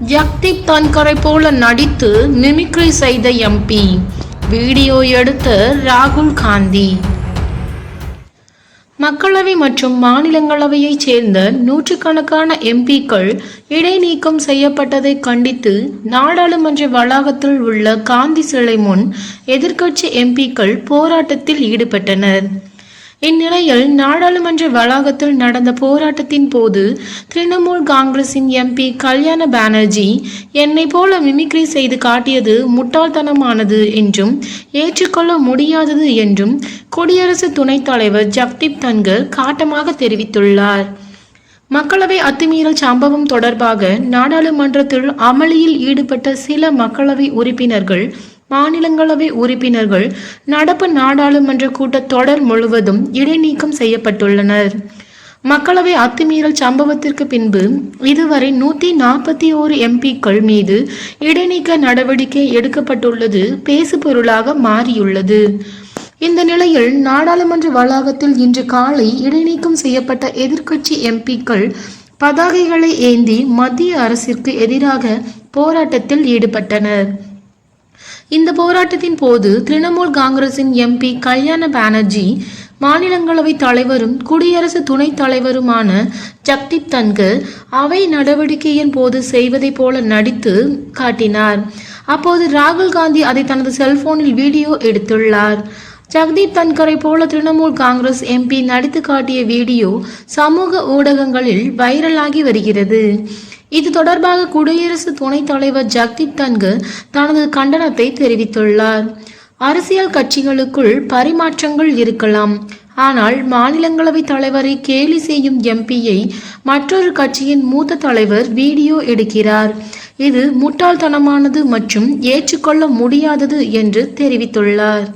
ஜக்தீப் தன்கரை போல நடித்து மிமிக்ரி செய்த எம்பி, வீடியோ எடுத்த ராகுல் காந்தி. மக்களவை மற்றும் மாநிலங்களவையைச் சேர்ந்த நூற்றுக்கணக்கான எம்பிக்கள் இடைநீக்கம் செய்யப்பட்டதை கண்டித்து நாடாளுமன்ற வளாகத்தில் உள்ள காந்தி சிலை முன் எதிர்க்கட்சி எம்பிக்கள் போராட்டத்தில் ஈடுபட்டனர். இந்நிலையில் நாடாளுமன்ற வளாகத்தில் நடந்த போராட்டத்தின் போது திரிணாமுல் காங்கிரசின் எம்பி கல்யாண பானர்ஜி என்னை போல மிமிக்ரி செய்து காட்டியது முட்டாள்தனமானது என்றும் ஏற்றுக்கொள்ள முடியாதது என்றும் குடியரசு துணைத் தலைவர் ஜக்தீப் தன்கர் காட்டமாக தெரிவித்துள்ளார். மக்களவை அத்துமீறல் சம்பவம் தொடர்பாக நாடாளுமன்றத்தில் அமளியில் ஈடுபட்ட சில மக்களவை உறுப்பினர்கள், மாநிலங்களவை உறுப்பினர்கள் நடப்பு நாடாளுமன்ற கூட்டத்தொடர் முழுவதும் இடைநீக்கம் செய்யப்பட்டுள்ளனர். மக்களவை அத்துமீறல் சம்பவத்திற்கு பின்பு இதுவரை 141 எம்பிக்கள் மீது இடைநீக்க நடவடிக்கை எடுக்கப்பட்டுள்ளது பேசுபொருளாக மாறியுள்ளது. இந்த நிலையில் நாடாளுமன்ற வளாகத்தில் இன்று காலை இடைநீக்கம் செய்யப்பட்ட எதிர்க்கட்சி எம்பிக்கள் பதாகைகளை ஏந்தி மத்திய அரசிற்கு எதிராக போராட்டத்தில் ஈடுபட்டனர். இந்த போராட்டத்தின் போது திரிணாமுல் காங்கிரசின் எம்பி கல்யாண பானர்ஜி, மாநிலங்களவை தலைவரும் குடியரசு துணைத் தலைவருமான ஜக்தீப் தன்கர் அவை நடவடிக்கையின் போது செய்வதை போல நடித்து காட்டினார். அப்போது ராகுல் காந்தி அதை தனது செல்போனில் வீடியோ எடுத்துள்ளார். ஜக்தீப் தன்கரை போல திரிணாமுல் காங்கிரஸ் எம்பி நடித்து காட்டிய வீடியோ சமூக ஊடகங்களில் வைரலாகி வருகிறது. இது தொடர்பாக குடியரசு துணைத் தலைவர் ஜக்தீப் தன்கர் தனது கண்டனத்தை தெரிவித்துள்ளார். அரசியல் கட்சிகளுக்குள் பரிமாற்றங்கள் இருக்கலாம், ஆனால் மாநிலங்களவை தலைவரை கேலி செய்யும் எம்பியை மற்றொரு கட்சியின் மூத்த தலைவர் வீடியோ எடுக்கிறார். இது முட்டாள்தனமானது மற்றும் ஏற்றுக்கொள்ள முடியாதது என்று தெரிவித்துள்ளார்.